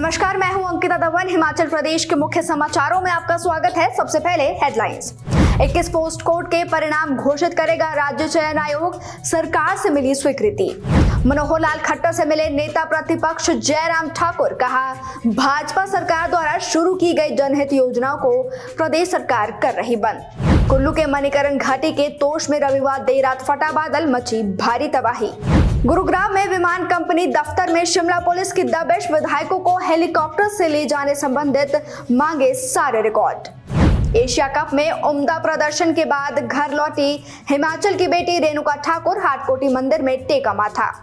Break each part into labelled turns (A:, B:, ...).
A: नमस्कार, मैं हूं अंकिता धवन। हिमाचल प्रदेश के मुख्य समाचारों में आपका स्वागत है। सबसे पहले हेडलाइंस। 21 पोस्ट कोड के परिणाम घोषित करेगा राज्य चयन आयोग, सरकार से मिली स्वीकृति। मनोहर लाल खट्टर से मिले नेता प्रतिपक्ष जयराम ठाकुर, कहा भाजपा सरकार द्वारा शुरू की गई जनहित योजनाओं को प्रदेश सरकार कर रही बंद। कुल्लू के मणिकरण घाटी के तोश में रविवार देर रात फटा बादल, मची भारी तबाही। गुरुग्राम में विमान कंपनी दफ्तर में शिमला पुलिस की दबिश, विधायकों को हेलीकॉप्टर से ले जाने संबंधित मांगे सारे रिकॉर्ड। एशिया कप में उम्दा प्रदर्शन के बाद घर लौटी हिमाचल की बेटी रेणुका ठाकुर, हाटकोटी मंदिर में टेका माथा।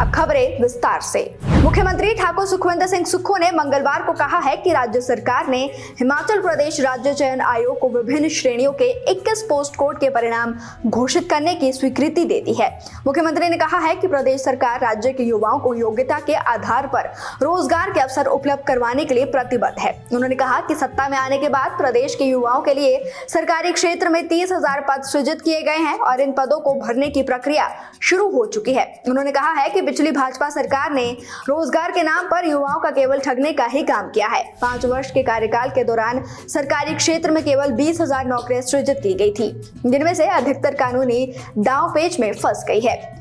A: अब खबरें विस्तार से। मुख्यमंत्री ठाकुर सुखविंदर सिंह सुक्खू ने मंगलवार को कहा है कि राज्य सरकार ने हिमाचल प्रदेश राज्य चयन आयोग को विभिन्न श्रेणियों के 21 पोस्ट कोड के परिणाम घोषित करने की स्वीकृति दे दी है। मुख्यमंत्री ने कहा है कि प्रदेश सरकार राज्य के युवाओं को योग्यता के आधार पर रोजगार के अवसर उपलब्ध करवाने के लिए प्रतिबद्ध है। उन्होंने कहा कि सत्ता में आने के बाद प्रदेश के युवाओं के लिए सरकारी क्षेत्र में 30,000 पद सृजित किए गए हैं और इन पदों को भरने की प्रक्रिया शुरू हो चुकी है। उन्होंने कहा है कि पिछली भाजपा सरकार ने रोजगार के नाम पर युवाओं का केवल ठगने का ही काम किया है। 5 वर्ष के कार्यकाल के दौरान सरकारी क्षेत्र में केवल 20,000 नौकरियां सृजित की गई थी, जिनमें से अधिकतर कानूनी दांवपेच में फंस गई है।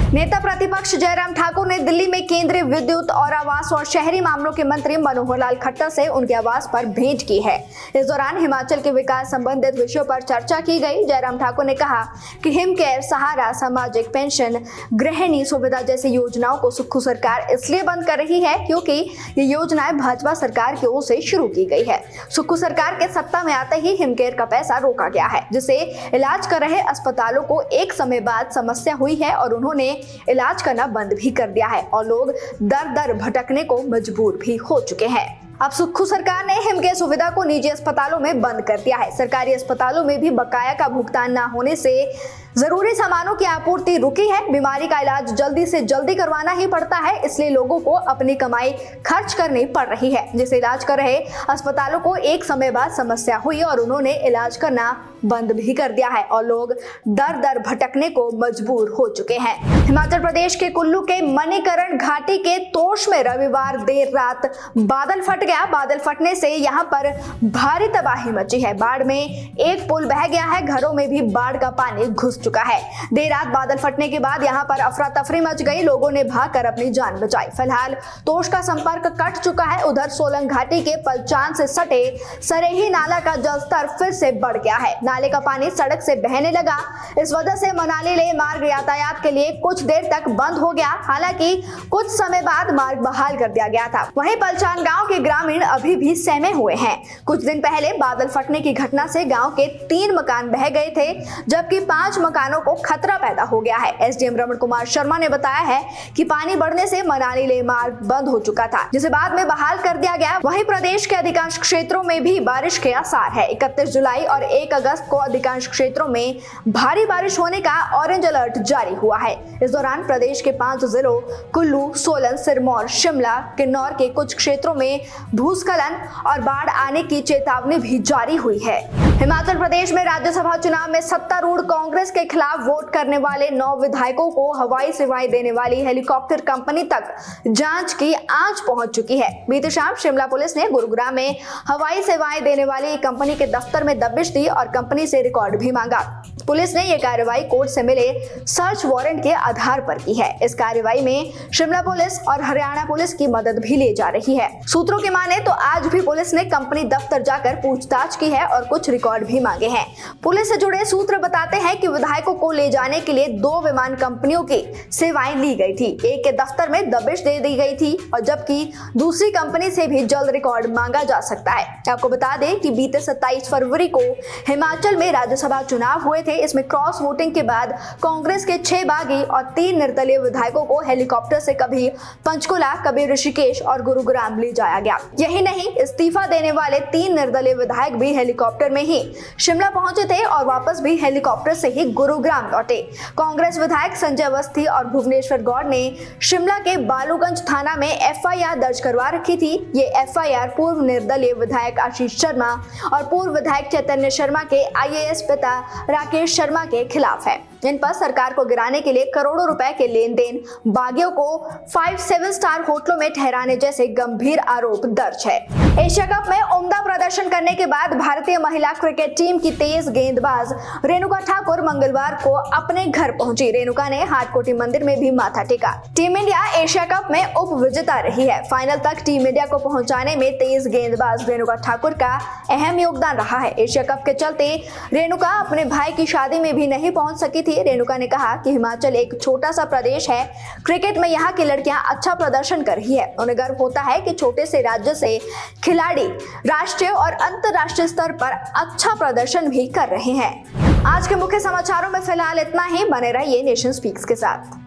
A: नेता प्रतिपक्ष जयराम ठाकुर ने दिल्ली में केंद्रीय विद्युत और आवास और शहरी मामलों के मंत्री मनोहर लाल खट्टर से उनके आवास पर भेंट की है। इस दौरान हिमाचल के विकास संबंधित विषयों पर चर्चा की गई। जयराम ठाकुर ने कहा कि हिम केयर, सहारा, सामाजिक पेंशन, गृहिणी सुविधा जैसी योजनाओं को सुक्खू सरकार इसलिए बंद कर रही है क्योंकि ये योजनाएं भाजपा सरकार की ओर से शुरू की गई है। सुक्खू सरकार के सत्ता में आते ही हिम केयर का पैसा रोका गया है, जिससे इलाज कर रहे अस्पतालों को एक समय बाद समस्या हुई है और उन्होंने इलाज करना बंद भी कर दिया है और लोग दर दर भटकने को मजबूर भी हो चुके हैं। अब सुक्खू सरकार ने हिम केयर सुविधा को निजी अस्पतालों में बंद कर दिया है। सरकारी अस्पतालों में भी बकाया का भुगतान न होने से जरूरी सामानों की आपूर्ति रुकी है। बीमारी का इलाज जल्दी से जल्दी करवाना ही पड़ता है, इसलिए लोगों को अपनी कमाई खर्च करनी पड़ रही है, जिसे इलाज कर रहे अस्पतालों को एक समय बाद समस्या हुई और उन्होंने इलाज करना बंद भी कर दिया है और लोग दर दर भटकने को मजबूर हो चुके हैं। हिमाचल प्रदेश के कुल्लू के मणिकरण घाटी के तोश में रविवार देर रात बादल फट गया। बादल फटने से यहाँ पर भारी तबाही मची है। बाढ़ में एक पुल बह गया है, घरों में भी बाढ़ का पानी घुस चुका है। देर रात बादल फटने के बाद यहाँ पर अफरा तफरी मच गई, लोगों ने भागकर अपनी जान बचाई। फिलहाल तोश का संपर्क कट चुका है। उधर सोलंग घाटी के पलचान से सटे सरेही नाला का जलस्तर फिर से बढ़ गया है। नाले का पानी सड़क से बहने लगा। इस वजह से मनाली लेह मार्ग यातायात के लिए कुछ देर तक बंद हो गया। हालांकि कुछ समय बाद मार्ग बहाल कर दिया गया था। वहीं पलचान गांव के ग्रामीण अभी भी सहमे हुए हैं। कुछ दिन पहले बादल फटने की घटना से गांव के 3 मकान बह गए थे, जबकि 5 मकानों को खतरा पैदा हो गया है। एसडीएम रमण कुमार शर्मा ने बताया है कि पानी बढ़ने से मनाली लेह मार्ग बंद हो चुका था, जिसे बाद में बहाल कर दिया गया। वहीं प्रदेश के अधिकांश क्षेत्रों में भी बारिश के आसार है। 31 जुलाई और 1 अगस्त को अधिकांश क्षेत्रों में भारी बारिश होने का ऑरेंज अलर्ट जारी हुआ है। इस दौरान प्रदेश के 5 जिलों कुल्लू, सोलन, सिरमौर, शिमला, किन्नौर के कुछ क्षेत्रों में भूस्खलन और बाढ़ आने की चेतावनी भी जारी हुई है। हिमाचल प्रदेश में राज्यसभा चुनाव में सत्तारूढ़ कांग्रेस के खिलाफ वोट करने वाले 9 विधायकों को हवाई सेवाएं देने वाली हेलीकॉप्टर कंपनी तक जांच की आंच पहुंच चुकी है। बीते शाम शिमला पुलिस ने गुरुग्राम में हवाई सेवाएं देने वाली कंपनी के दफ्तर में दबिश दी और कंपनी से रिकॉर्ड भी मांगा। पुलिस ने यह कार्रवाई कोर्ट से मिले सर्च वारंट के आधार पर की है। इस कार्रवाई में शिमला पुलिस और हरियाणा पुलिस की मदद भी ली जा रही है। सूत्रों की माने तो आज भी पुलिस ने कंपनी दफ्तर जाकर पूछताछ की है और कुछ रिकॉर्ड भी मांगे हैं। पुलिस से जुड़े सूत्र बताते हैं कि विधायकों को ले जाने के लिए 2 विमान कंपनियों की सेवाएं ली गई थी। एक के दफ्तर में दबिश दे दी गई थी और जबकि दूसरी कंपनी से भी जल्द रिकॉर्ड मांगा जा सकता है। आपको बता दें कि बीते 27 फरवरी को हिमाचल में राज्यसभा चुनाव हुए थे। इसमें क्रॉस वोटिंग के बाद कांग्रेस के 6 बागी और 3 निर्दलीय विधायकों को हेलीकॉप्टर से कभी पंचकुला, कभी ऋषिकेश और गुरुग्राम ले जाया गया। यही नहीं, इस्तीफा देने वाले 3 निर्दलीय विधायक भी हेलीकॉप्टर में ही शिमला पहुंचे थे और वापस भी हेलीकॉप्टर से ही गुरुग्राम लौटे। कांग्रेस विधायक संजय अवस्थी और भुवनेश्वर गौड़ ने शिमला के बालूगंज थाना में एफआईआर दर्ज करवा रखी थी। ये एफआईआर पूर्व निर्दलीय विधायक आशीष शर्मा और पूर्व विधायक चैतन्य शर्मा के आईएएस पिता राकेश शर्मा के खिलाफ है। इन पर सरकार को गिराने के लिए करोड़ों रुपए के लेन देन, बागियों को 5-7 स्टार होटलों में ठहराने जैसे गंभीर आरोप दर्ज है। एशिया कप में उम्दा प्रदर्शन करने के बाद भारतीय महिला क्रिकेट टीम की तेज गेंदबाज रेणुका ठाकुर मंगलवार को अपने घर पहुंची। रेणुका ने हाटकोटी मंदिर में भी माथा टेका। टीम इंडिया एशिया कप में उप विजेता रही है। फाइनल तक टीम इंडिया को पहुंचाने में तेज गेंदबाज रेणुका ठाकुर का अहम योगदान रहा है। एशिया कप के चलते रेणुका अपने भाई की शादी में भी नहीं पहुंच सकी थी। रेणुका ने कहा कि हिमाचल एक छोटा सा प्रदेश है, क्रिकेट में यहाँ की लड़कियां अच्छा प्रदर्शन कर रही है। उन्हें गर्व होता है कि छोटे से राज्य से खिलाड़ी राष्ट्रीय और अंतर्राष्ट्रीय स्तर पर अच्छा प्रदर्शन भी कर रहे हैं। आज के मुख्य समाचारों में फिलहाल इतना ही। बने रहिए नेशन स्पीक्स के साथ।